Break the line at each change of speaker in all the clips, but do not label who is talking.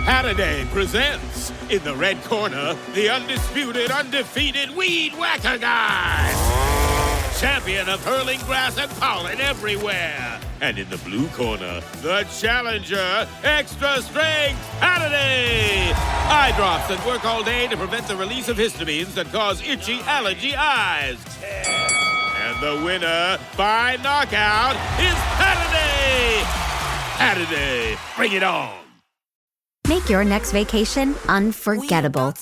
Holiday presents, in the red corner, the undisputed, undefeated Weed Whacker Guy. Champion of hurling grass and pollen everywhere. And in the blue corner, the challenger, extra strength Holiday. Eye drops that work all day to prevent the release of histamines that cause itchy allergy eyes. And the winner by knockout is Holiday. Holiday, bring it on.
Make your next vacation unforgettable.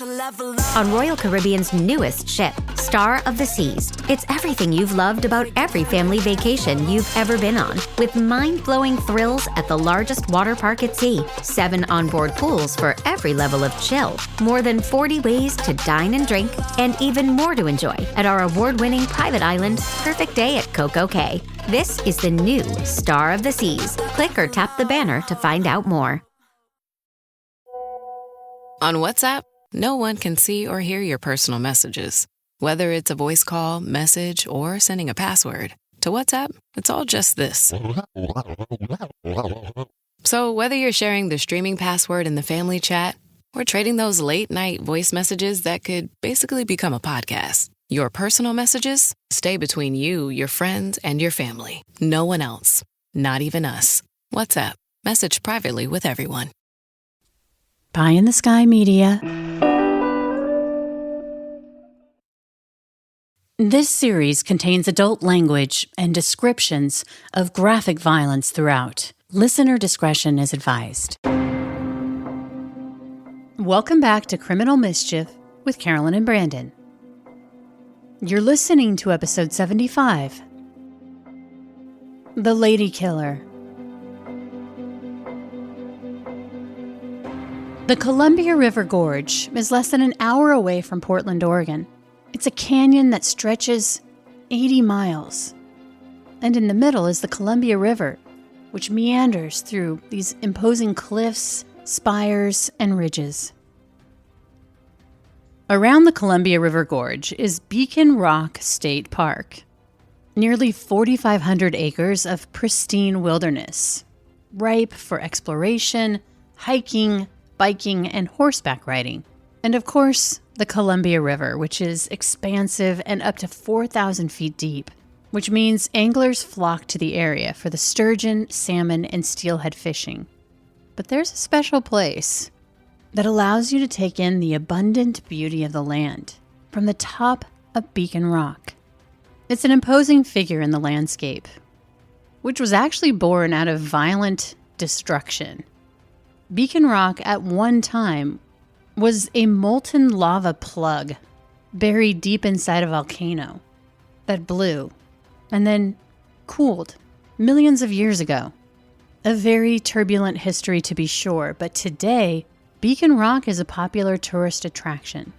On Royal Caribbean's newest ship, Star of the Seas, it's everything you've loved about every family vacation you've ever been on, with mind-blowing thrills at the largest water park at sea, 7 onboard pools for every level of chill, more than 40 ways to dine and drink, and even more to enjoy at our award-winning private island, Perfect Day at Coco Cay. This is the new Star of the Seas. Click or tap the banner to find out more.
On WhatsApp, no one can see or hear your personal messages. Whether it's a voice call, message, or sending a password. To WhatsApp, it's all just this. So whether you're sharing the streaming password in the family chat or trading those late-night voice messages that could basically become a podcast, your personal messages stay between you, your friends, and your family. No one else. Not even us. WhatsApp. Message privately with everyone.
Pie in the Sky Media. This series contains adult language and descriptions of graphic violence throughout. Listener discretion is advised. Welcome back to Criminal Mischief with Carolyn and Brandon. You're listening to episode 75, The Lady Killer. The Columbia River Gorge is less than an hour away from Portland, Oregon. It's a canyon that stretches 80 miles. And in the middle is the Columbia River, which meanders through these imposing cliffs, spires, and ridges. Around the Columbia River Gorge is Beacon Rock State Park. Nearly 4,500 acres of pristine wilderness, ripe for exploration, hiking, biking, and horseback riding. And of course, the Columbia River, which is expansive and up to 4,000 feet deep, which means anglers flock to the area for the sturgeon, salmon, and steelhead fishing. But there's a special place that allows you to take in the abundant beauty of the land from the top of Beacon Rock. It's an imposing figure in the landscape, which was actually born out of violent destruction. Beacon Rock at one time was a molten lava plug buried deep inside a volcano that blew and then cooled millions of years ago. A very turbulent history to be sure, but today, Beacon Rock is a popular tourist attraction.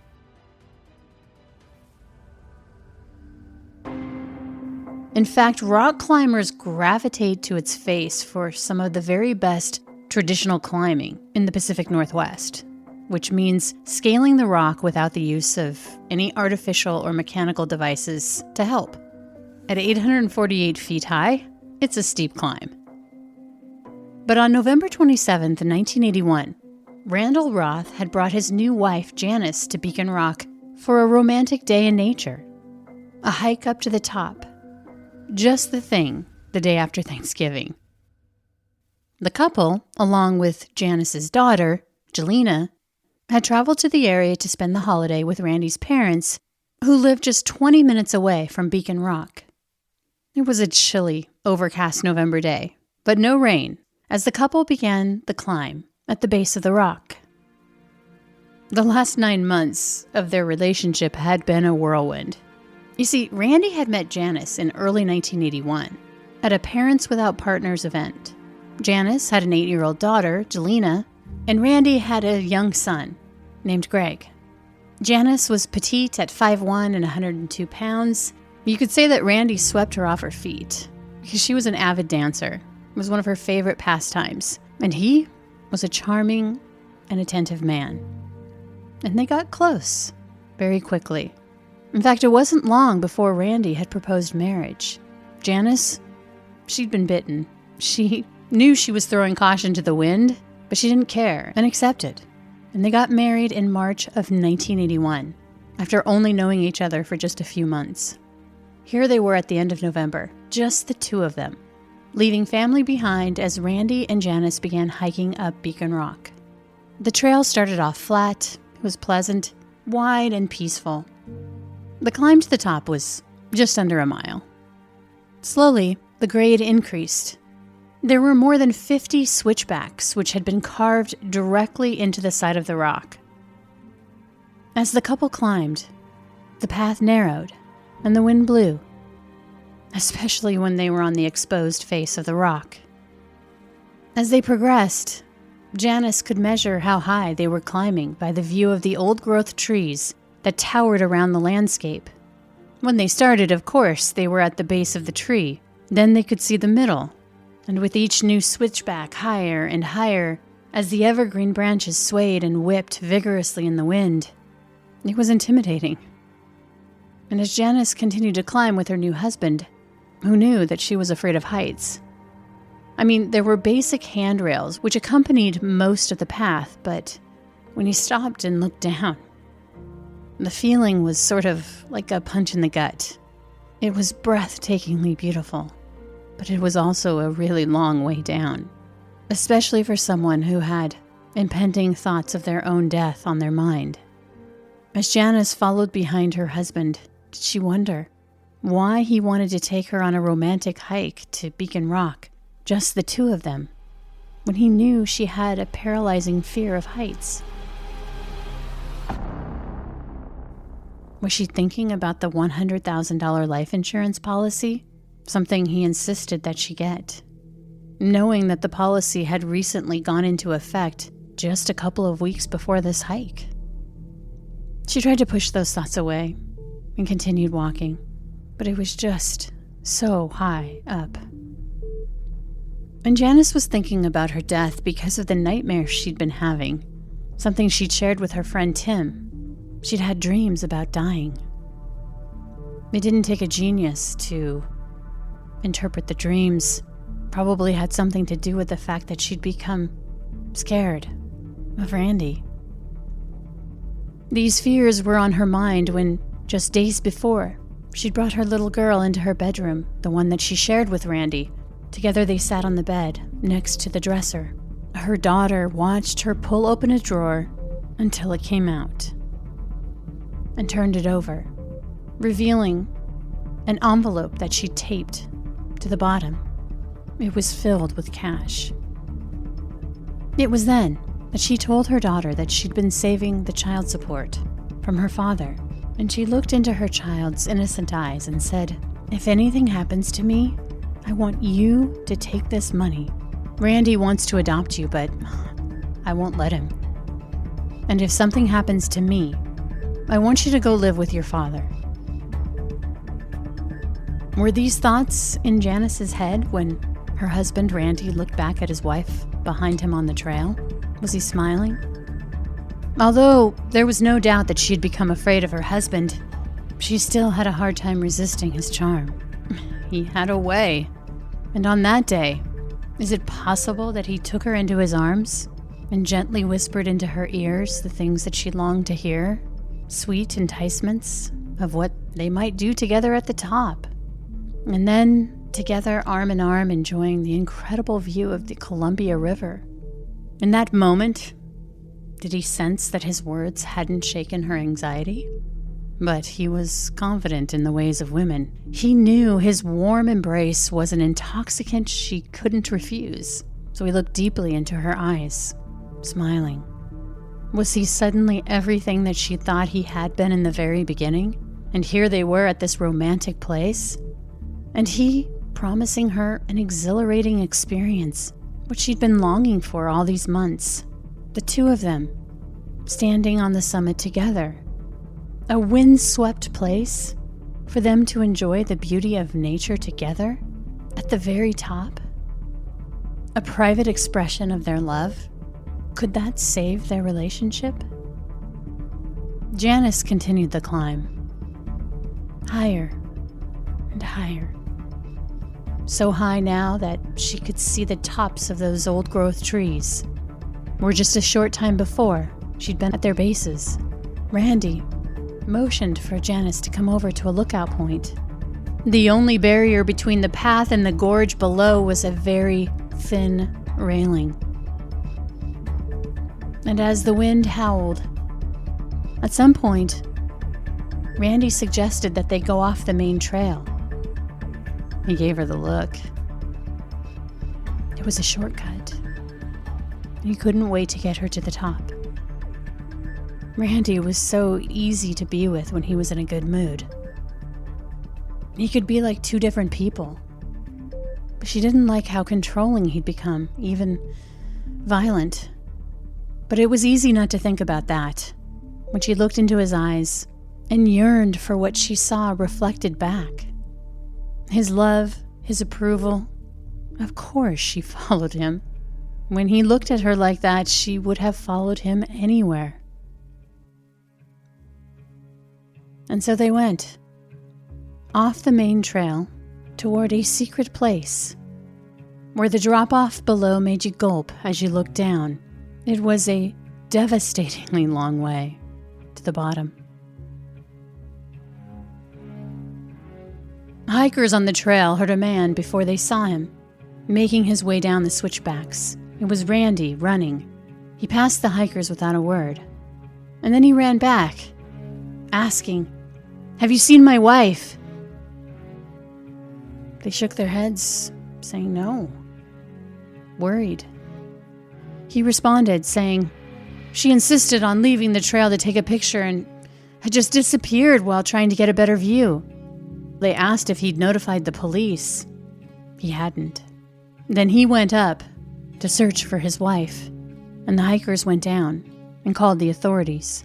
In fact, rock climbers gravitate to its face for some of the very best traditional climbing in the Pacific Northwest, which means scaling the rock without the use of any artificial or mechanical devices to help. At 848 feet high, it's a steep climb. But on November 27th, 1981, Randall Roth had brought his new wife, Janice, to Beacon Rock for a romantic day in nature. A hike up to the top. Just the thing the day after Thanksgiving. The couple, along with Janice's daughter, Jelena, had traveled to the area to spend the holiday with Randy's parents, who lived just 20 minutes away from Beacon Rock. It was a chilly, overcast November day, but no rain, as the couple began the climb at the base of the rock. The last 9 months of their relationship had been a whirlwind. You see, Randy had met Janice in early 1981 at a Parents Without Partners event. Janice had an 8-year-old daughter, Jelena, and Randy had a young son named Greg. Janice was petite at 5'1" and 102 pounds. You could say that Randy swept her off her feet because she was an avid dancer. It was one of her favorite pastimes. And he was a charming and attentive man. And they got close very quickly. In fact, it wasn't long before Randy had proposed marriage. Janice, she'd been bitten. She knew she was throwing caution to the wind, But she didn't care and accepted, and they got married in March of 1981, after only knowing each other for just a few months. Here they were at the end of November, just the two of them, leaving family behind as Randy and Janice began hiking up Beacon Rock. The trail started off flat, it was pleasant, wide and peaceful. The climb to the top was just under a mile. Slowly, the grade increased. There were more than 50 switchbacks which had been carved directly into the side of the rock. As the couple climbed, the path narrowed and the wind blew, especially when they were on the exposed face of the rock. As they progressed, Janice could measure how high they were climbing by the view of the old-growth trees that towered around the landscape. When they started, of course, they were at the base of the tree. Then they could see the middle, and with each new switchback higher and higher, as the evergreen branches swayed and whipped vigorously in the wind, it was intimidating. And as Janice continued to climb with her new husband, who knew that she was afraid of heights. I mean, there were basic handrails which accompanied most of the path, but when he stopped and looked down, the feeling was sort of like a punch in the gut. It was breathtakingly beautiful, but it was also a really long way down, especially for someone who had impending thoughts of their own death on their mind. As Janice followed behind her husband, did she wonder why he wanted to take her on a romantic hike to Beacon Rock, just the two of them, when he knew she had a paralyzing fear of heights? Was she thinking about the $100,000 life insurance policy, something he insisted that she get, knowing that the policy had recently gone into effect just a couple of weeks before this hike? She tried to push those thoughts away and continued walking, but it was just so high up. And Janice was thinking about her death because of the nightmares she'd been having, something she'd shared with her friend Tim. She'd had dreams about dying. It didn't take a genius to interpret the dreams. Probably had something to do with the fact that she'd become scared of Randy. These fears were on her mind when, just days before, she'd brought her little girl into her bedroom, the one that she shared with Randy. Together they sat on the bed, next to the dresser. Her daughter watched her pull open a drawer until it came out, and turned it over, revealing an envelope that she taped to the bottom. It was filled with cash. It was then that she told her daughter that she'd been saving the child support from her father, and she looked into her child's innocent eyes and said, "If anything happens to me, I want you to take this money. Randy wants to adopt you, but I won't let him. And if something happens to me, I want you to go live with your father." Were these thoughts in Janice's head when her husband Randy looked back at his wife behind him on the trail? Was he smiling? Although there was no doubt that she had become afraid of her husband, she still had a hard time resisting his charm. He had a way. And on that day, is it possible that he took her into his arms and gently whispered into her ears the things that she longed to hear? Sweet enticements of what they might do together at the top. And then, together arm in arm, enjoying the incredible view of the Columbia River. In that moment, did he sense that his words hadn't shaken her anxiety? But he was confident in the ways of women. He knew his warm embrace was an intoxicant she couldn't refuse. So he looked deeply into her eyes, smiling. Was he suddenly everything that she thought he had been in the very beginning? And here they were at this romantic place? And he promising her an exhilarating experience, what she'd been longing for all these months. The two of them, standing on the summit together. A wind-swept place for them to enjoy the beauty of nature together at the very top. A private expression of their love. Could that save their relationship? Janice continued the climb. Higher and higher. So high now that she could see the tops of those old-growth trees. where just a short time before, she'd been at their bases. Randy motioned for Janice to come over to a lookout point. The only barrier between the path and the gorge below was a very thin railing. And as the wind howled, at some point, Randy suggested that they go off the main trail. He gave her the look. It was a shortcut. He couldn't wait to get her to the top. Randy was so easy to be with when he was in a good mood. He could be like two different people. But she didn't like how controlling he'd become, even violent. But it was easy not to think about that when she looked into his eyes and yearned for what she saw reflected back. His love, his approval. Of course she followed him. When he looked at her like that, she would have followed him anywhere. And so they went, off the main trail, toward a secret place, where the drop-off below made you gulp as you looked down. It was a devastatingly long way to the bottom. Hikers on the trail heard a man before they saw him, making his way down the switchbacks. It was Randy, running. He passed the hikers without a word. And then he ran back, asking, "Have you seen my wife?" They shook their heads, saying no, worried. He responded, saying, "She insisted on leaving the trail to take a picture and had just disappeared while trying to get a better view." They asked if he'd notified the police. He hadn't. Then he went up to search for his wife, and the hikers went down and called the authorities.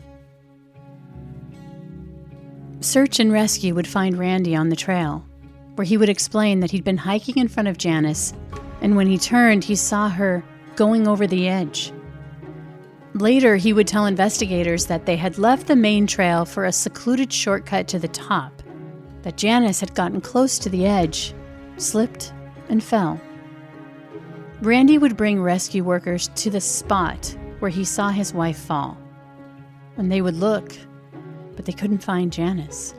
Search and rescue would find Randy on the trail, where he would explain that he'd been hiking in front of Janice, and when he turned, he saw her going over the edge. Later, he would tell investigators that they had left the main trail for a secluded shortcut to the top, that Janice had gotten close to the edge, slipped, and fell. Randy would bring rescue workers to the spot where he saw his wife fall, and they would look, but they couldn't find Janice.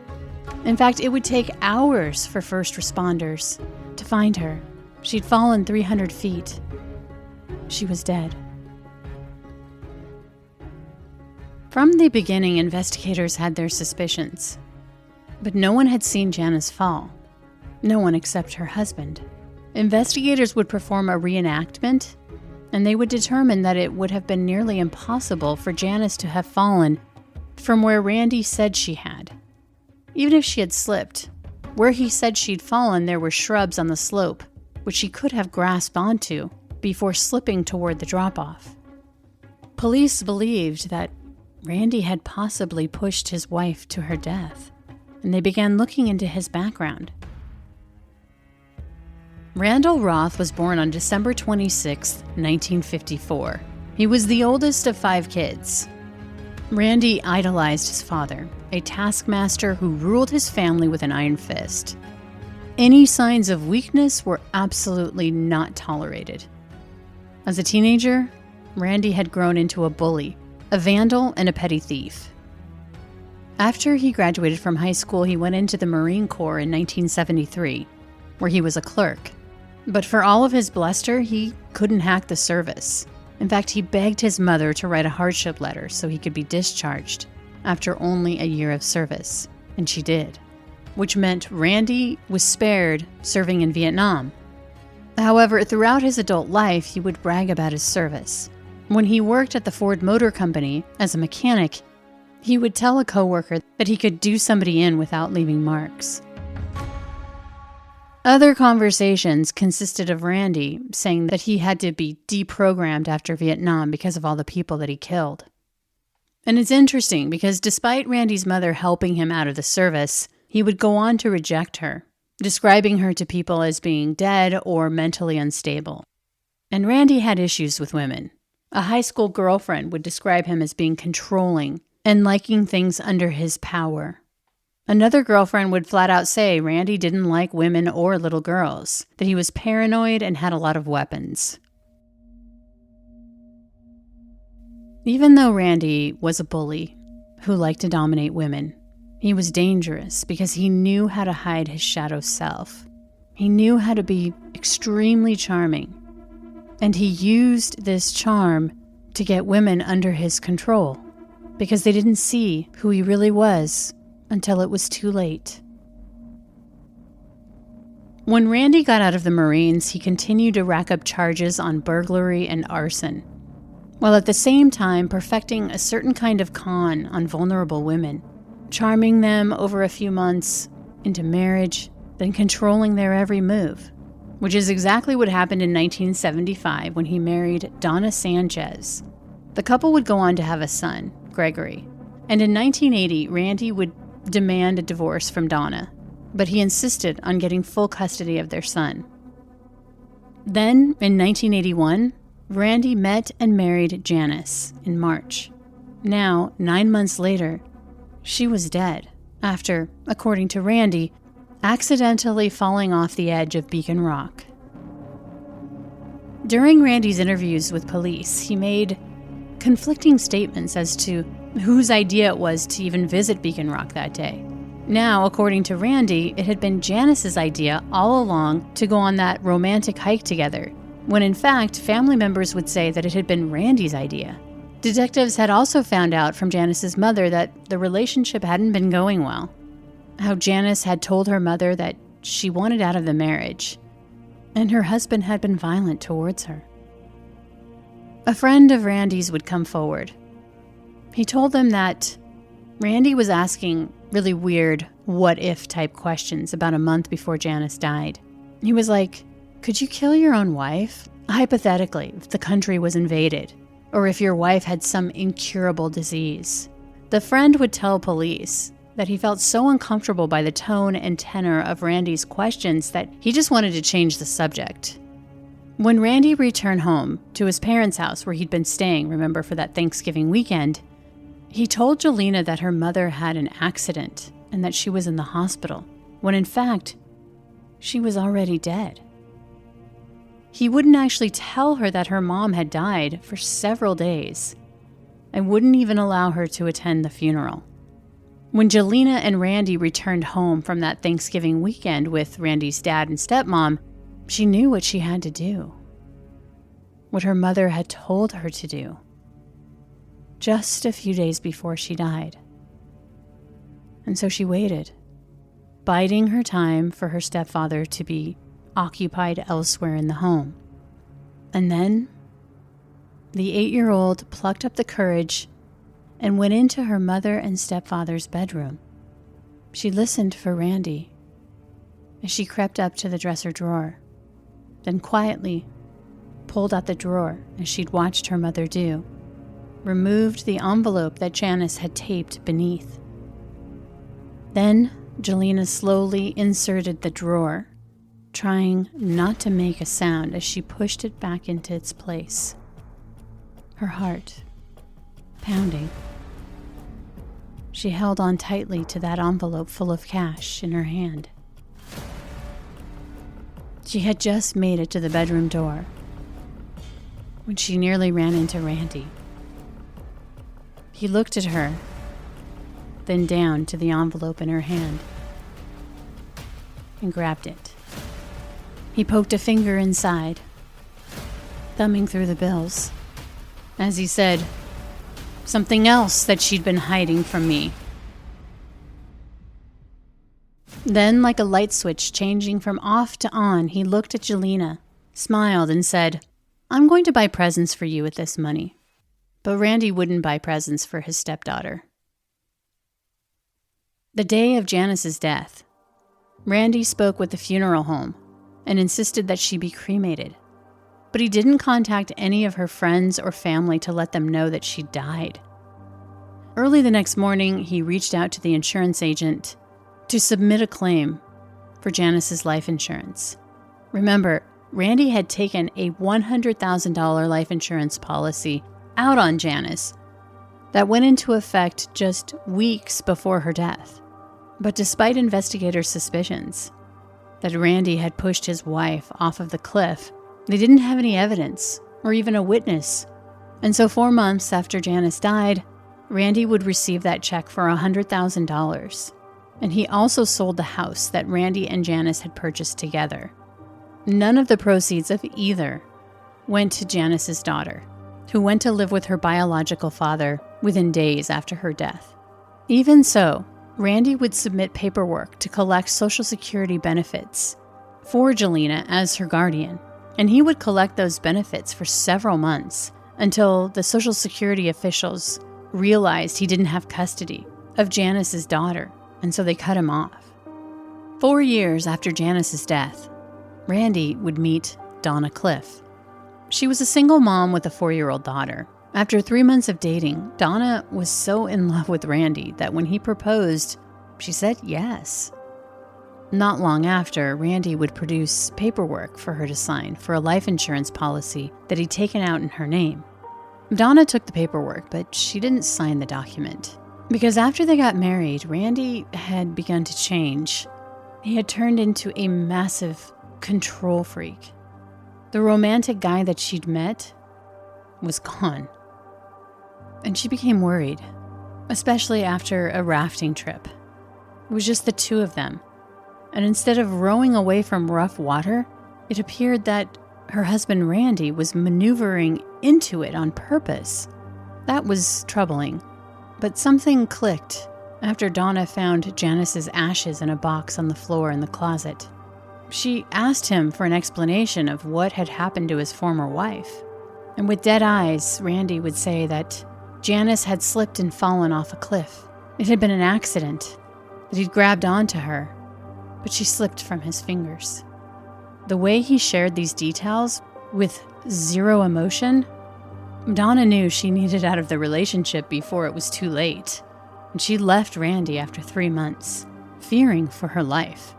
In fact, it would take hours for first responders to find her. She'd fallen 300 feet. She was dead. From the beginning, investigators had their suspicions, but no one had seen Janice fall. No one except her husband. Investigators would perform a reenactment, and they would determine that it would have been nearly impossible for Janice to have fallen from where Randy said she had. Even if she had slipped, where he said she'd fallen, there were shrubs on the slope, which she could have grasped onto before slipping toward the drop-off. Police believed that Randy had possibly pushed his wife to her death, and they began looking into his background. Randall Roth was born on December 26, 1954. He was the oldest of 5 kids. Randy idolized his father, a taskmaster who ruled his family with an iron fist. Any signs of weakness were absolutely not tolerated. As a teenager, Randy had grown into a bully, a vandal, and a petty thief. After he graduated from high school, he went into the Marine Corps in 1973, where he was a clerk. But for all of his bluster, he couldn't hack the service. In fact, he begged his mother to write a hardship letter so he could be discharged after only a year of service, and she did, which meant Randy was spared serving in Vietnam. However, throughout his adult life, he would brag about his service. When he worked at the Ford Motor Company as a mechanic, he would tell a coworker that he could do somebody in without leaving marks. Other conversations consisted of Randy saying that he had to be deprogrammed after Vietnam because of all the people that he killed. And it's interesting because despite Randy's mother helping him out of the service, he would go on to reject her, describing her to people as being dead or mentally unstable. And Randy had issues with women. A high school girlfriend would describe him as being controlling and liking things under his power. Another girlfriend would flat out say Randy didn't like women or little girls, that he was paranoid and had a lot of weapons. Even though Randy was a bully who liked to dominate women, he was dangerous because he knew how to hide his shadow self. He knew how to be extremely charming, and he used this charm to get women under his control because they didn't see who he really was until it was too late. When Randy got out of the Marines, he continued to rack up charges on burglary and arson, while at the same time perfecting a certain kind of con on vulnerable women, charming them over a few months into marriage, then controlling their every move, which is exactly what happened in 1975 when he married Donna Sanchez. The couple would go on to have a son, Gregory, and in 1980, Randy would demand a divorce from Donna, but he insisted on getting full custody of their son. Then, in 1981, Randy met and married Janice in March. Now, 9 months later, she was dead after, according to Randy, accidentally falling off the edge of Beacon Rock. During Randy's interviews with police, he made conflicting statements as to whose idea it was to even visit Beacon Rock that day. Now, according to Randy, it had been Janice's idea all along to go on that romantic hike together, when in fact, family members would say that it had been Randy's idea. Detectives had also found out from Janice's mother that the relationship hadn't been going well, how Janice had told her mother that she wanted out of the marriage, and her husband had been violent towards her. A friend of Randy's would come forward. He told them that Randy was asking really weird what-if type questions about a month before Janice died. He was like, could you kill your own wife? Hypothetically, if the country was invaded, or if your wife had some incurable disease. The friend would tell police that he felt so uncomfortable by the tone and tenor of Randy's questions that he just wanted to change the subject. When Randy returned home to his parents' house where he'd been staying, remember, for that Thanksgiving weekend, he told Jelena that her mother had an accident and that she was in the hospital, when in fact, she was already dead. He wouldn't actually tell her that her mom had died for several days and wouldn't even allow her to attend the funeral. When Jelena and Randy returned home from that Thanksgiving weekend with Randy's dad and stepmom, she knew what she had to do, what her mother had told her to do, just a few days before she died. And so she waited, biding her time for her stepfather to be occupied elsewhere in the home. And then, the 8-year-old plucked up the courage and went into her mother and stepfather's bedroom. She listened for Randy as she crept up to the dresser drawer, then quietly pulled out the drawer as she'd watched her mother do, removed the envelope that Janice had taped beneath. Then Jelena slowly inserted the drawer, trying not to make a sound as she pushed it back into its place, her heart pounding. She held on tightly to that envelope full of cash in her hand. She had just made it to the bedroom door when she nearly ran into Randy. He looked at her, then down to the envelope in her hand, and grabbed it. He poked a finger inside, thumbing through the bills, as he said, something else that she'd been hiding from me. Then, like a light switch changing from off to on, he looked at Jelena, smiled, and said, I'm going to buy presents for you with this money. But Randy wouldn't buy presents for his stepdaughter. The day of Janice's death, Randy spoke with the funeral home and insisted that she be cremated. But he didn't contact any of her friends or family to let them know that she died. Early the next morning, he reached out to the insurance agent to submit a claim for Janice's life insurance. Remember, Randy had taken a $100,000 life insurance policy out on Janice that went into effect just weeks before her death. But despite investigators' suspicions that Randy had pushed his wife off of the cliff, they didn't have any evidence or even a witness And so 4 months after Janice died, Randy would receive that check for $100,000. And he also sold the house that Randy and Janice had purchased together. None of the proceeds of either went to Janice's daughter, who went to live with her biological father within days after her death. Even so, Randy would submit paperwork to collect Social Security benefits for Jelena as her guardian, and he would collect those benefits for several months until the Social Security officials realized he didn't have custody of Janice's daughter, and so they cut him off. 4 years after Janice's death, Randy would meet Donna Cliff. She was a single mom with a 4-year-old daughter. After 3 months of dating, Donna was so in love with Randy that when he proposed, she said yes. Not long after, Randy would produce paperwork for her to sign for a life insurance policy that he'd taken out in her name. Donna took the paperwork, but she didn't sign the document. Because after they got married, Randy had begun to change. He had turned into a massive control freak. The romantic guy that she'd met was gone. And she became worried, especially after a rafting trip. It was just the two of them. And instead of rowing away from rough water, it appeared that her husband Randy was maneuvering into it on purpose. That was troubling. But something clicked after Donna found Janice's ashes in a box on the floor in the closet. She asked him for an explanation of what had happened to his former wife. And with dead eyes, Randy would say that Janice had slipped and fallen off a cliff. It had been an accident, that he'd grabbed onto her, but she slipped from his fingers. The way he shared these details with zero emotion, Donna knew she needed out of the relationship before it was too late. And she left Randy after 3 months, fearing for her life.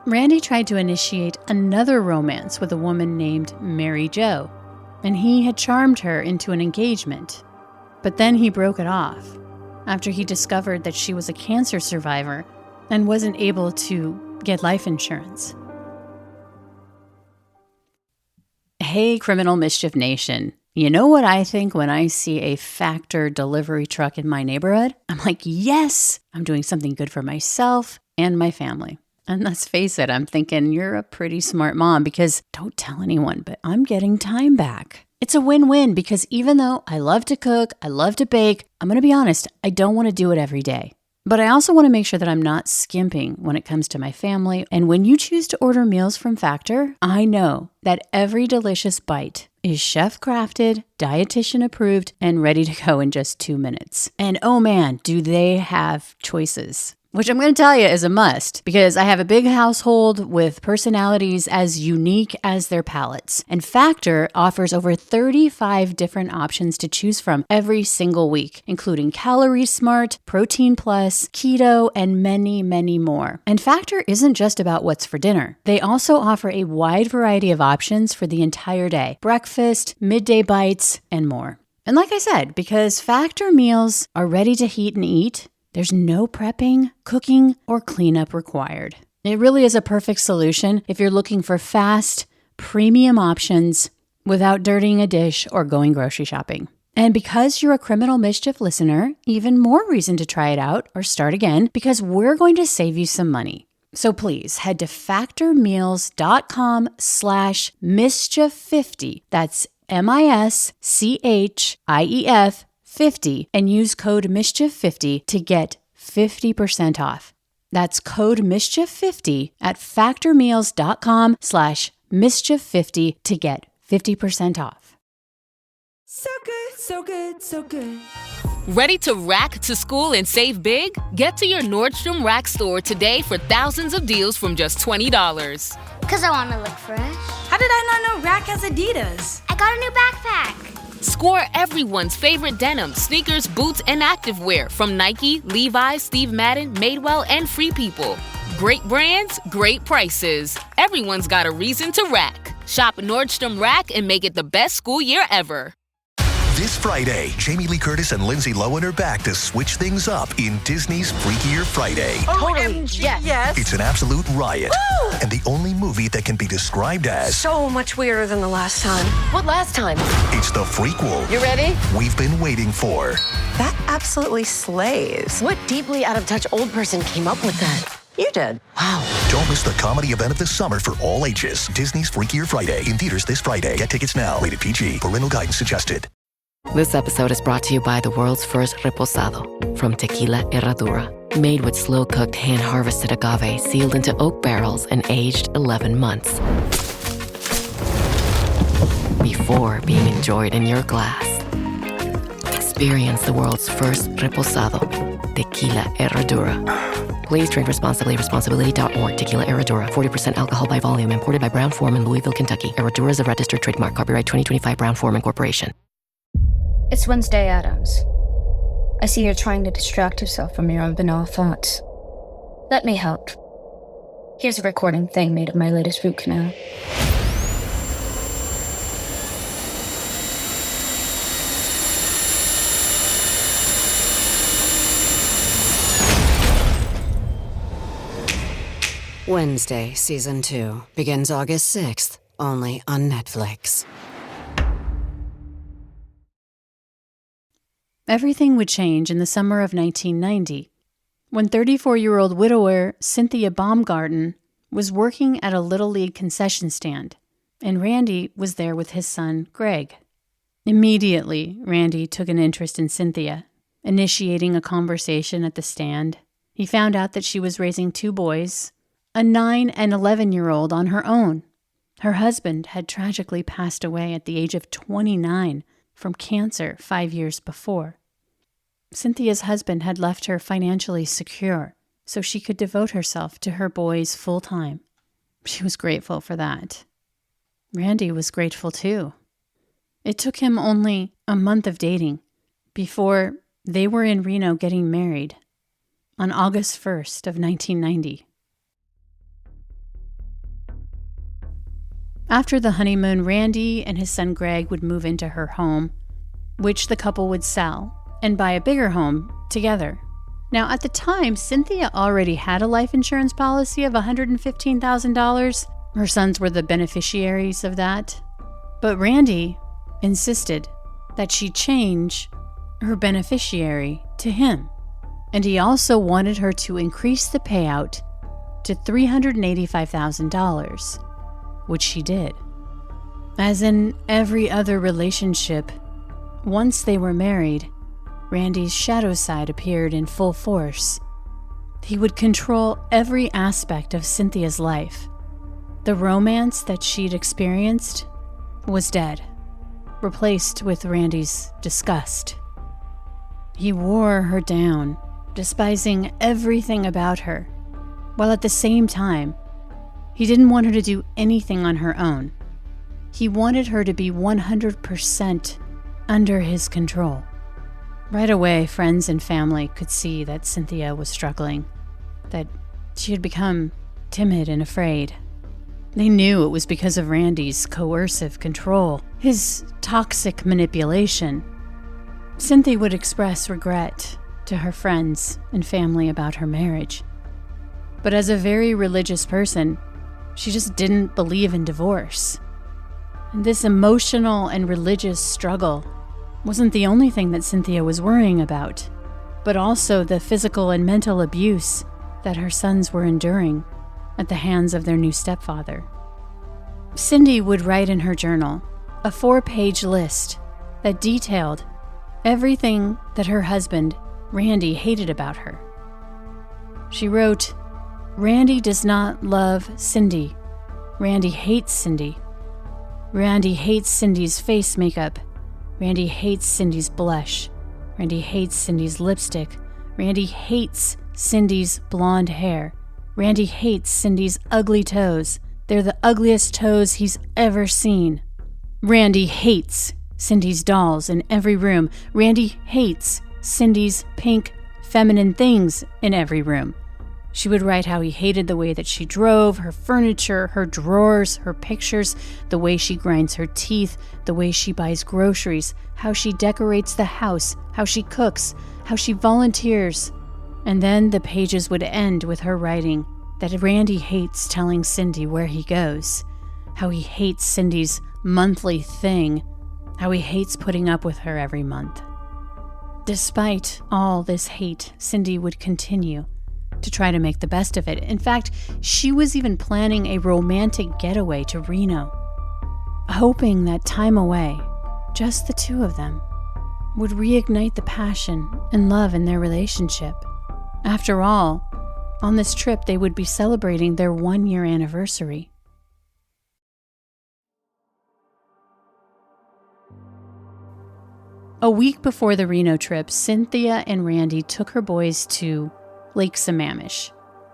Randy tried to initiate another romance with a woman named Mary Jo, and he had charmed her into an engagement. But then he broke it off after he discovered that she was a cancer survivor and wasn't able to get life insurance. Hey, Criminal Mischief Nation. You know what I think when I see a Factor delivery truck in my neighborhood? I'm like, yes, I'm doing something good for myself and my family. And let's face it, I'm thinking you're a pretty smart mom because don't tell anyone, but I'm getting time back. It's a win-win because even though I love to cook, I love to bake, I'm going to be honest, I don't want to do it every day. But I also want to make sure that I'm not skimping when it comes to my family. And when you choose to order meals from Factor, I know that every delicious bite is chef-crafted, dietitian-approved, and ready to go in just 2 minutes. And oh man, do they have choices. Which I'm going to tell you is a must because I have a big household with personalities as unique as their palates. And Factor offers over 35 different options to choose from every single week, including Calorie Smart, Protein Plus, Keto, and many, many more. And Factor isn't just about what's for dinner. They also offer a wide variety of options for the entire day: breakfast, midday bites, and more. And like I said, because Factor meals are ready to heat and eat, there's no prepping, cooking, or cleanup required. It really is a perfect solution if you're looking for fast, premium options without dirtying a dish or going grocery shopping. And because you're a Criminal Mischief listener, even more reason to try it out or start again because we're going to save you some money. So please head to factormeals.com/mischief50. That's MISCHIEF 50 and use code MISCHIEF50 to get 50% off. That's code MISCHIEF50 at factormeals.com/mischief50 to get 50% off.
So good, so good, so good.
Ready to rack to school and save big? Get to your Nordstrom Rack store today for thousands of deals from just $20.
Because I want to look fresh.
How did I not know Rack has Adidas?
I got a new backpack.
Score everyone's favorite denim, sneakers, boots, and activewear from Nike, Levi's, Steve Madden, Madewell, and Free People. Great brands, great prices. Everyone's got a reason to rack. Shop Nordstrom Rack and make it the best school year ever.
This Friday, Jamie Lee Curtis and Lindsay Lohan are back to switch things up in Disney's Freakier Friday.
Totally, yes.
It's an absolute riot, and the only movie that can be described as
So much weirder than the last time. What last time?
it's the frequel
You ready?
we've been waiting for.
That absolutely slays. What deeply out-of-touch old person came up with that? You did. Wow.
Don't miss the comedy event of the summer for all ages. Disney's Freakier Friday, in theaters this Friday. Get tickets now. Rated PG. Parental guidance suggested.
This episode is brought to you by the world's first reposado from Tequila Herradura. Made with slow-cooked, hand-harvested agave sealed into oak barrels and aged 11 months. Before being enjoyed in your glass. Experience the world's first reposado. Tequila Herradura. Please drink responsibly. Responsibility.org. Tequila Herradura. 40% alcohol by volume. Imported by Brown-Forman, Louisville, Kentucky. Herradura is a registered trademark. Copyright 2025 Brown-Forman Corporation.
It's Wednesday, Adams. I see you're trying to distract yourself from your own banal thoughts. Let me help. Here's a recording thing made of my latest root canal.
Wednesday, Season 2, begins August 6th, only on Netflix.
Everything would change in the summer of 1990, when 34-year-old widower Cynthia Baumgarten was working at a Little League concession stand, and Randy was there with his son, Greg. Immediately, Randy took an interest in Cynthia, initiating a conversation at the stand. He found out that she was raising 2 boys, a 9 and 11-year-old on her own. Her husband had tragically passed away at the age of 29 from cancer 5 years before. Cynthia's husband had left her financially secure, so she could devote herself to her boys full-time. She was grateful for that. Randy was grateful too. It took him only a month of dating before they were in Reno getting married on August 1st of 1990. After the honeymoon, Randy and his son Greg would move into her home, which the couple would sell and buy a bigger home together. Now, at the time, Cynthia already had a life insurance policy of $115,000. Her sons were the beneficiaries of that. But Randy insisted that she change her beneficiary to him. And he also wanted her to increase the payout to $385,000. Which she did. As in every other relationship, once they were married, Randy's shadow side appeared in full force. He would control every aspect of Cynthia's life. The romance that she'd experienced was dead, replaced with Randy's disgust. He wore her down, despising everything about her, while at the same time, he didn't want her to do anything on her own. He wanted her to be 100% under his control. Right away, friends and family could see that Cynthia was struggling, that she had become timid and afraid. They knew it was because of Randy's coercive control, his toxic manipulation. Cynthia would express regret to her friends and family about her marriage. But as a very religious person, she just didn't believe in divorce. And this emotional and religious struggle wasn't the only thing that Cynthia was worrying about, but also the physical and mental abuse that her sons were enduring at the hands of their new stepfather. Cindy would write in her journal a 4-page list that detailed everything that her husband, Randy, hated about her. She wrote, "Randy does not love Cindy. Randy hates Cindy. Randy hates Cindy's face makeup. Randy hates Cindy's blush. Randy hates Cindy's lipstick. Randy hates Cindy's blonde hair. Randy hates Cindy's ugly toes. They're the ugliest toes he's ever seen. Randy hates Cindy's dolls in every room. Randy hates Cindy's pink, feminine things in every room. She would write how he hated the way that she drove, her furniture, her drawers, her pictures, the way she grinds her teeth, the way she buys groceries, how she decorates the house, how she cooks, how she volunteers. And then the pages would end with her writing that Randy hates telling Cindy where he goes, how he hates Cindy's monthly thing, how he hates putting up with her every month. Despite all this hate, Cindy would continue to try to make the best of it. In fact, she was even planning a romantic getaway to Reno, hoping that time away, just the two of them, would reignite the passion and love in their relationship. After all, on this trip they would be celebrating their 1-year anniversary. A week before the Reno trip, Cynthia and Randy took her boys to Lake Sammamish.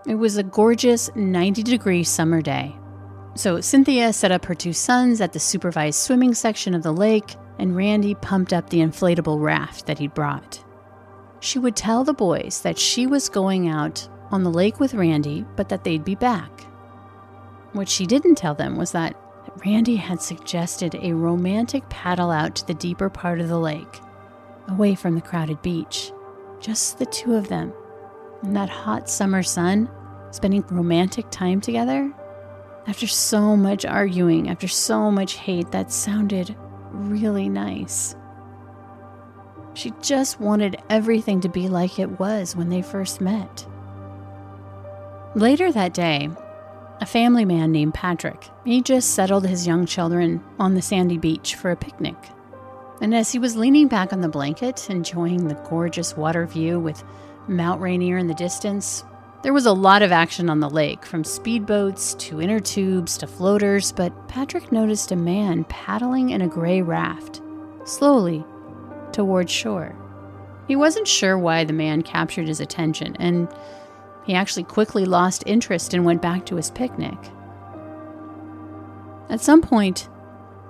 It was a gorgeous 90-degree summer day. So Cynthia set up her two sons at the supervised swimming section of the lake, and Randy pumped up the inflatable raft that he'd brought. She would tell the boys that she was going out on the lake with Randy, but that they'd be back. What she didn't tell them was that Randy had suggested a romantic paddle out to the deeper part of the lake, away from the crowded beach. Just the two of them, in that hot summer sun, spending romantic time together. After so much arguing, after so much hate, that sounded really nice. She just wanted everything to be like it was when they first met. Later that day, a family man named Patrick, he just settled his young children on the sandy beach for a picnic. And as he was leaning back on the blanket, enjoying the gorgeous water view with Mount Rainier in the distance, there was a lot of action on the lake, from speedboats to inner tubes to floaters, but Patrick noticed a man paddling in a gray raft, slowly towards shore. He wasn't sure why the man captured his attention, and he actually quickly lost interest and went back to his picnic. At some point,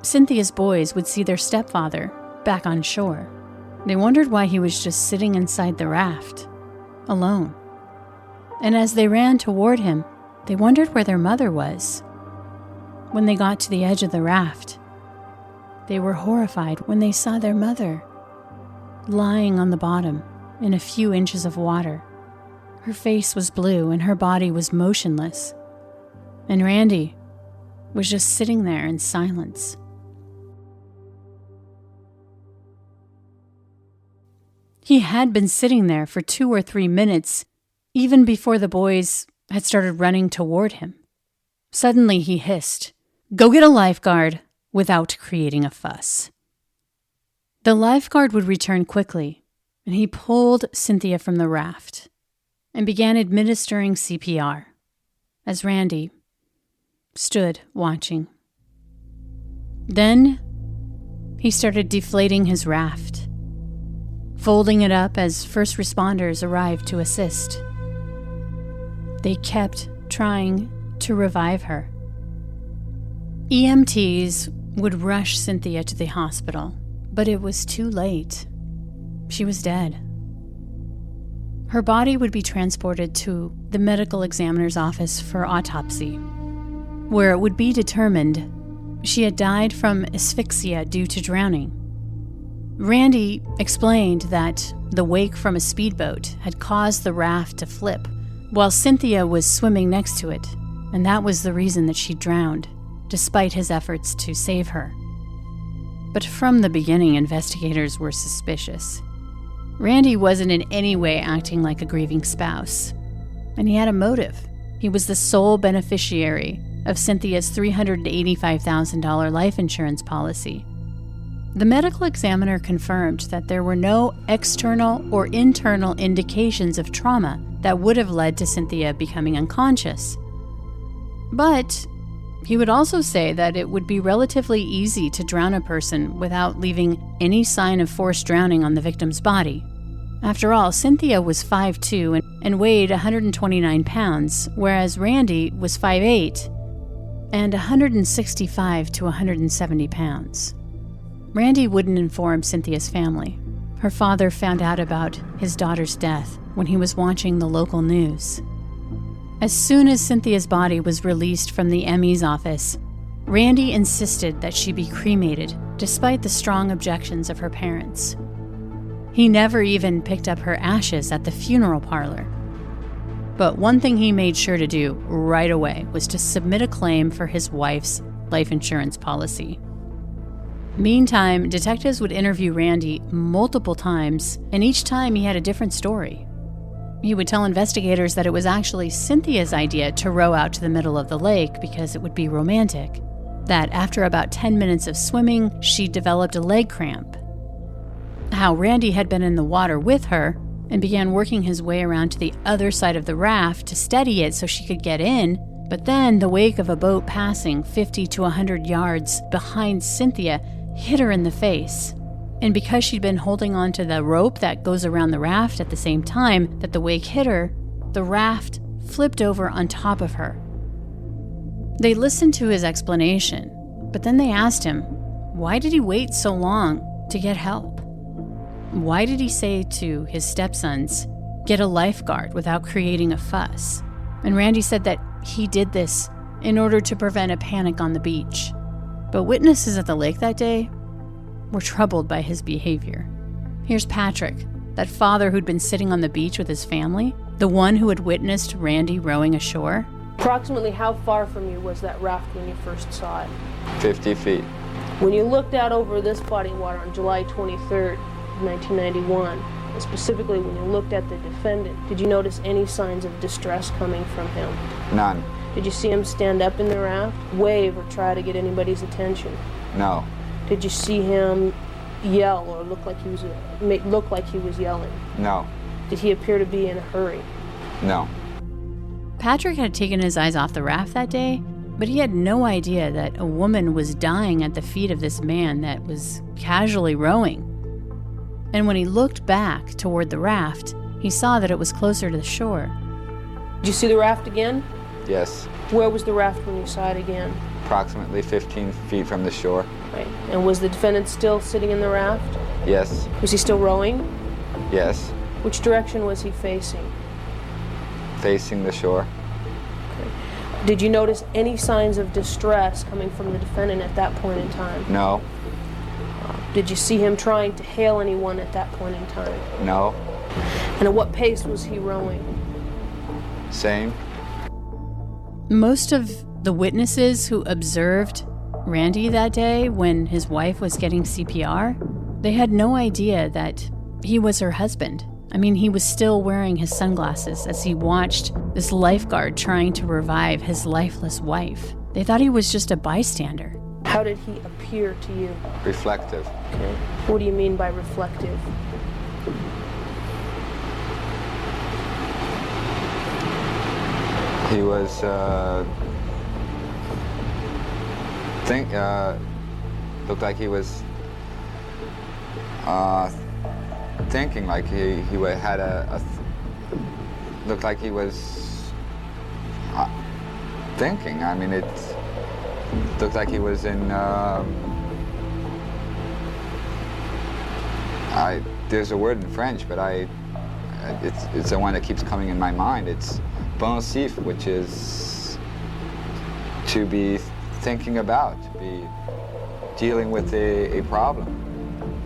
Cynthia's boys would see their stepfather back on shore. They wondered why he was just sitting inside the raft, alone. And as they ran toward him, they wondered where their mother was. When they got to the edge of the raft, they were horrified when they saw their mother lying on the bottom in a few inches of water. Her face was blue and her body was motionless. And Randy was just sitting there in silence. He had been sitting there for 2 or 3 minutes, even before the boys had started running toward him. Suddenly he hissed, "Go get a lifeguard," without creating a fuss. The lifeguard would return quickly, and he pulled Cynthia from the raft and began administering CPR as Randy stood watching. Then he started deflating his raft, folding it up as first responders arrived to assist. They kept trying to revive her. EMTs would rush Cynthia to the hospital, but it was too late. She was dead. Her body would be transported to the medical examiner's office for autopsy, where it would be determined she had died from asphyxia due to drowning. Randy explained that the wake from a speedboat had caused the raft to flip while Cynthia was swimming next to it, and that was the reason that she drowned, despite his efforts to save her. But from the beginning, investigators were suspicious. Randy wasn't in any way acting like a grieving spouse, and he had a motive. He was the sole beneficiary of Cynthia's $385,000 life insurance policy. The medical examiner confirmed that there were no external or internal indications of trauma that would have led to Cynthia becoming unconscious. But he would also say that it would be relatively easy to drown a person without leaving any sign of forced drowning on the victim's body. After all, Cynthia was 5'2" and weighed 129 pounds, whereas Randy was 5'8" and 165 to 170 pounds. Randy wouldn't inform Cynthia's family. Her father found out about his daughter's death when he was watching the local news. As soon as Cynthia's body was released from the ME's office, Randy insisted that she be cremated, despite the strong objections of her parents. He never even picked up her ashes at the funeral parlor. But one thing he made sure to do right away was to submit a claim for his wife's life insurance policy. Meantime, detectives would interview Randy multiple times, and each time he had a different story. He would tell investigators that it was actually Cynthia's idea to row out to the middle of the lake because it would be romantic. That after about 10 minutes of swimming, she developed a leg cramp. How Randy had been in the water with her and began working his way around to the other side of the raft to steady it so she could get in, but then the wake of a boat passing 50 to 100 yards behind Cynthia hit her in the face. And because she'd been holding on to the rope that goes around the raft at the same time that the wake hit her, the raft flipped over on top of her. They listened to his explanation, but then they asked him, why did he wait so long to get help? Why did he say to his stepsons, get a lifeguard without creating a fuss? And Randy said that he did this in order to prevent a panic on the beach. But witnesses at the lake that day were troubled by his behavior. Here's Patrick, that father who'd been sitting on the beach with his family, the one who had witnessed Randy rowing ashore.
Approximately how far from you was that raft when you first saw it?
50 feet.
When you looked out over this body of water on July 23rd, 1991, and specifically when you looked at the defendant, did you notice any signs of distress coming from him?
None.
Did you see him stand up in the raft, wave, or try to get anybody's attention?
No.
Did you see him yell or look like he was yelling?
No.
Did he appear to be in a hurry?
No.
Patrick had taken his eyes off the raft that day, but he had no idea that a woman was dying at the feet of this man that was casually rowing. And when he looked back toward the raft, he saw that it was closer to the shore.
Did you see the raft again?
Yes.
Where was the raft when you saw it again?
Approximately 15 feet from the shore.
Right. And was the defendant still sitting in the raft?
Yes.
Was he still rowing?
Yes.
Which direction was he facing?
Facing the shore.
Okay. Did you notice any signs of distress coming from the defendant at that point in time?
No.
Did you see him trying to hail anyone at that point in time?
No.
And at what pace was he rowing?
Same.
Most of the witnesses who observed Randy that day when his wife was getting CPR, they had no idea that he was her husband. I mean, he was still wearing his sunglasses as he watched this lifeguard trying to revive his lifeless wife. They thought he was just a bystander.
How did he appear to you?
Reflective.
Okay. What do you mean by reflective?
He was looked like he was thinking, like he had looked like he was thinking. I mean, it looked like he was in there's a word in French, but it's the one that keeps coming in my mind. It's pensif, which is to be thinking about, to be dealing with a problem.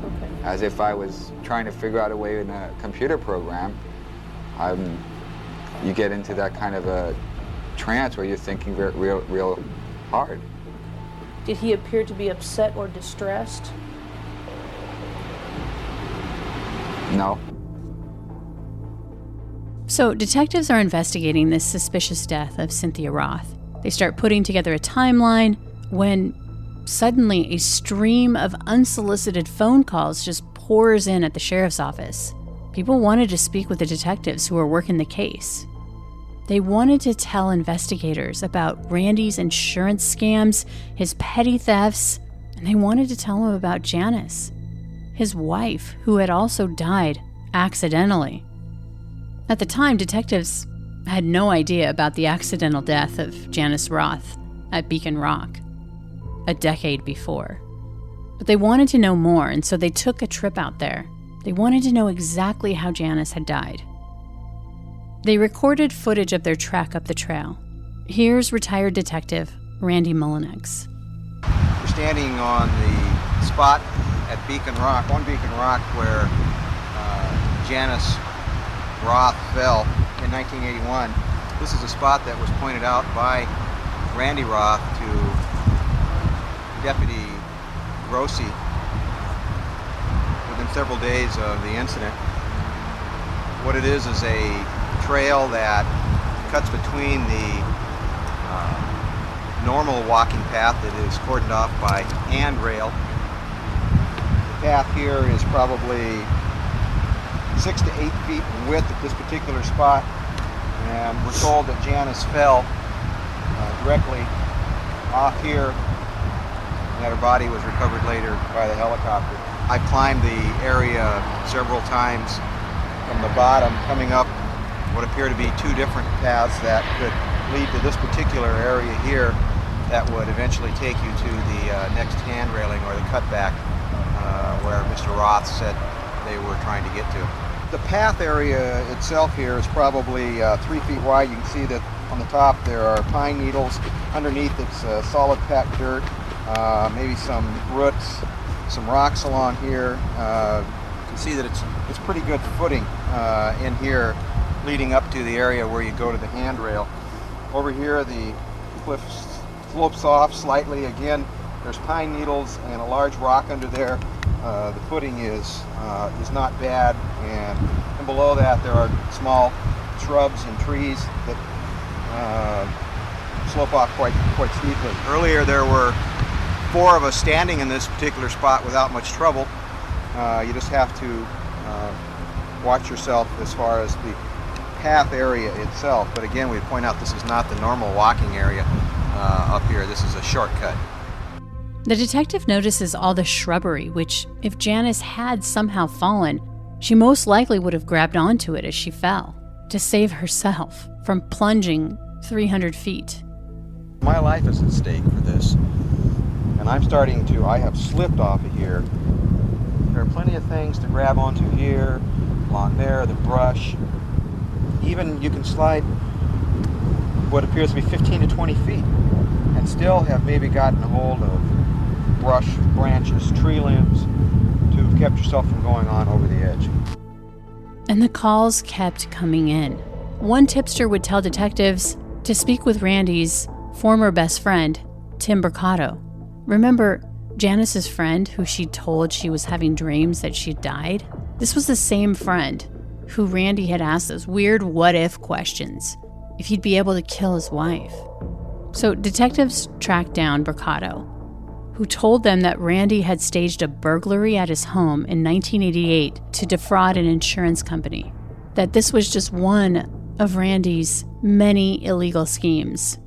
Okay.
As if I was trying to figure out a way in a computer program. You get into that kind of a trance where you're thinking real hard.
Did he appear to be upset or distressed?
No.
So detectives are investigating this suspicious death of Cynthia Roth. They start putting together a timeline when suddenly a stream of unsolicited phone calls just pours in at the sheriff's office. People wanted to speak with the detectives who were working the case. They wanted to tell investigators about Randy's insurance scams, his petty thefts, and they wanted to tell them about Janice, his wife, who had also died accidentally. At the time, detectives had no idea about the accidental death of Janice Roth at Beacon Rock a decade before. But they wanted to know more, and so they took a trip out there. They wanted to know exactly how Janice had died. They recorded footage of their trek up the trail. Here's retired detective Randy Mullinex.
We're standing on the spot at Beacon Rock, one Beacon Rock, where Janice Roth fell in 1981. This is a spot that was pointed out by Randy Roth to Deputy Grossi within several days of the incident. What it is a trail that cuts between the normal walking path that is cordoned off by handrail. The path here is probably 6 to 8 feet in width at this particular spot, and we're told that Janice fell directly off here and that her body was recovered later by the helicopter. I climbed the area several times from the bottom, coming up what appear to be two different paths that could lead to this particular area here that would eventually take you to the next hand railing or the cutback where Mr. Roth said they were trying to get to. The path area itself here is probably 3 feet wide. You can see that on the top there are pine needles. Underneath it's solid packed dirt, maybe some roots, some rocks along here. You can see that it's pretty good footing in here leading up to the area where you go to the handrail. Over here the cliff slopes off slightly. Again, there's pine needles and a large rock under there. The footing is not bad, and below that there are small shrubs and trees that slope off quite steeply. Earlier there were 4 of us standing in this particular spot without much trouble. You just have to watch yourself as far as the path area itself. But again, we point out this is not the normal walking area up here. This is a shortcut.
The detective notices all the shrubbery, which, if Janice had somehow fallen, she most likely would have grabbed onto it as she fell to save herself from plunging 300 feet.
My life is at stake for this, and I have slipped off of here. There are plenty of things to grab onto here, along there, the brush. Even you can slide what appears to be 15 to 20 feet and still have maybe gotten a hold of brush, branches, tree limbs to have kept yourself from going on over the edge.
And the calls kept coming in. One tipster would tell detectives to speak with Randy's former best friend, Tim Mercado. Remember Janice's friend who she told she was having dreams that she'd died? This was the same friend who Randy had asked those weird what-if questions, if he'd be able to kill his wife. So detectives tracked down Mercado, who told them that Randy had staged a burglary at his home in 1988 to defraud an insurance company, that this was just one of Randy's many illegal schemes.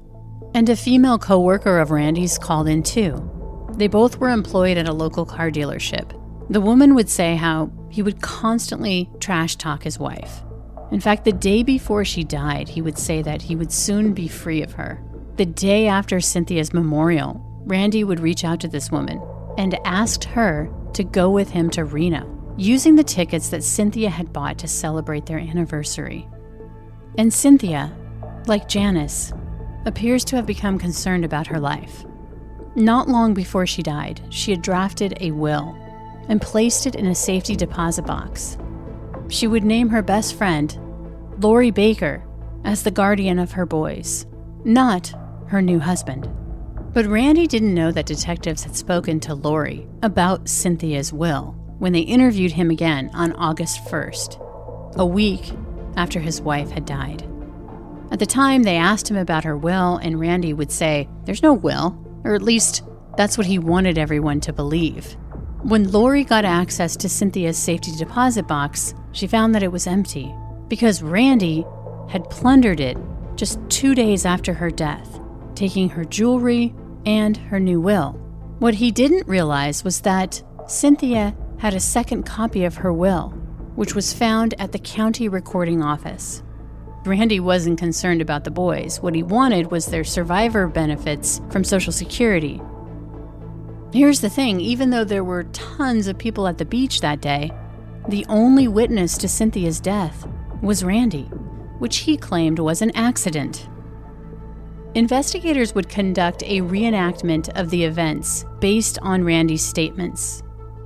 And a female co-worker of Randy's called in too. They both were employed at a local car dealership. The woman would say how he would constantly trash talk his wife. In fact, the day before she died, he would say that he would soon be free of her. The day after Cynthia's memorial, Randy would reach out to this woman and asked her to go with him to Reno, using the tickets that Cynthia had bought to celebrate their anniversary. And Cynthia, like Janice, appears to have become concerned about her life. Not long before she died, she had drafted a will and placed it in a safety deposit box. She would name her best friend, Lori Baker, as the guardian of her boys, not her new husband. But Randy didn't know that detectives had spoken to Lori about Cynthia's will when they interviewed him again on August 1st, a week after his wife had died. At the time, they asked him about her will, and Randy would say, "There's no will," or at least that's what he wanted everyone to believe. When Lori got access to Cynthia's safety deposit box, she found that it was empty because Randy had plundered it just 2 days after her death, taking her jewelry and her new will. What he didn't realize was that Cynthia had a second copy of her will, which was found at the county recording office. Randy wasn't concerned about the boys. What he wanted was their survivor benefits from Social Security. Here's the thing, even though there were tons of people at the beach that day, the only witness to Cynthia's death was Randy. which he claimed was an accident. Investigators would conduct a reenactment of the events based on Randy's statements.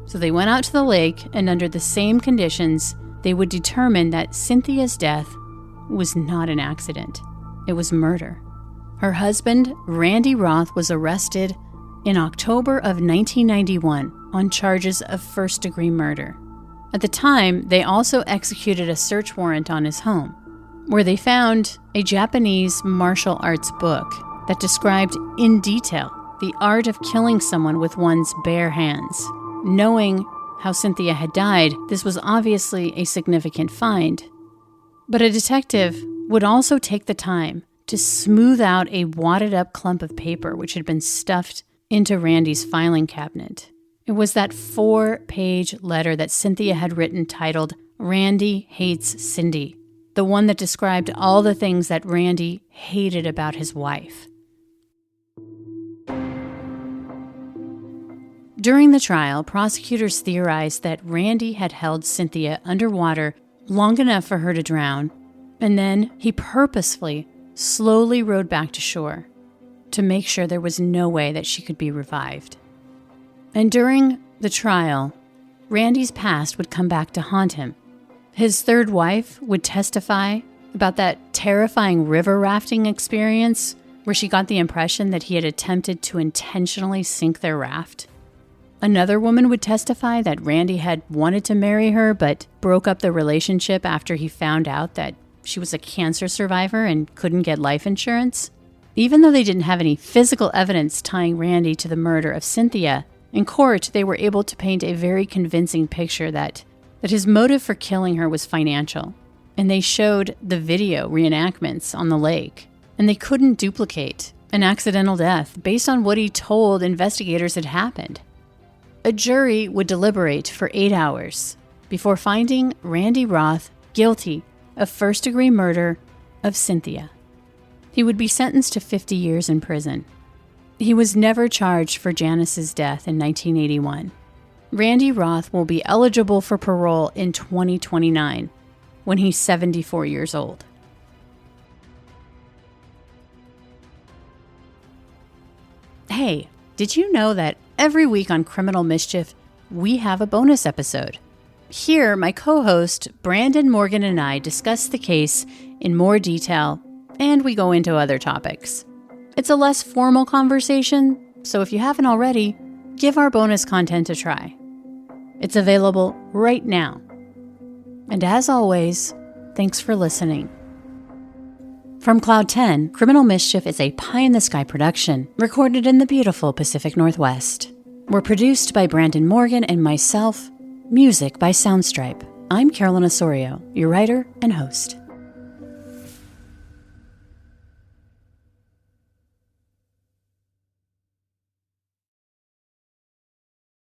So they went out to the lake, and under the same conditions, they would determine that Cynthia's death was not an accident. It was murder. Her husband, Randy Roth, was arrested in October of 1991 on charges of first-degree murder. At the time, they also executed a search warrant on his home, where they found a Japanese martial arts book that described in detail the art of killing someone with one's bare hands. Knowing how Cynthia had died, this was obviously a significant find. But a detective would also take the time to smooth out a wadded-up clump of paper which had been stuffed into Randy's filing cabinet. It was that 4-page letter that Cynthia had written titled, "Randy Hates Cindy," the one that described all the things that Randy hated about his wife. During the trial, prosecutors theorized that Randy had held Cynthia underwater long enough for her to drown, and then he purposefully, slowly rowed back to shore to make sure there was no way that she could be revived. And during the trial, Randy's past would come back to haunt him. His third wife would testify about that terrifying river rafting experience where she got the impression that he had attempted to intentionally sink their raft. Another woman would testify that Randy had wanted to marry her but broke up the relationship after he found out that she was a cancer survivor and couldn't get life insurance. Even though they didn't have any physical evidence tying Randy to the murder of Cynthia, in court they were able to paint a very convincing picture that his motive for killing her was financial. And they showed the video reenactments on the lake, and they couldn't duplicate an accidental death based on what he told investigators had happened. A jury would deliberate for 8 hours before finding Randy Roth guilty of first-degree murder of Cynthia. He would be sentenced to 50 years in prison. He was never charged for Janice's death in 1981. Randy Roth will be eligible for parole in 2029 when he's 74 years old. Hey, did you know that every week on Criminal Mischief, we have a bonus episode? Here, my co-host, Brandon Morgan, and I discuss the case in more detail, and we go into other topics. It's a less formal conversation, so if you haven't already, give our bonus content a try. It's available right now. And as always, thanks for listening. From Cloud 10, Criminal Mischief is a pie-in-the-sky production recorded in the beautiful Pacific Northwest. We're produced by Brandon Morgan and myself, music by Soundstripe. I'm Carolyn Osorio, your writer and host.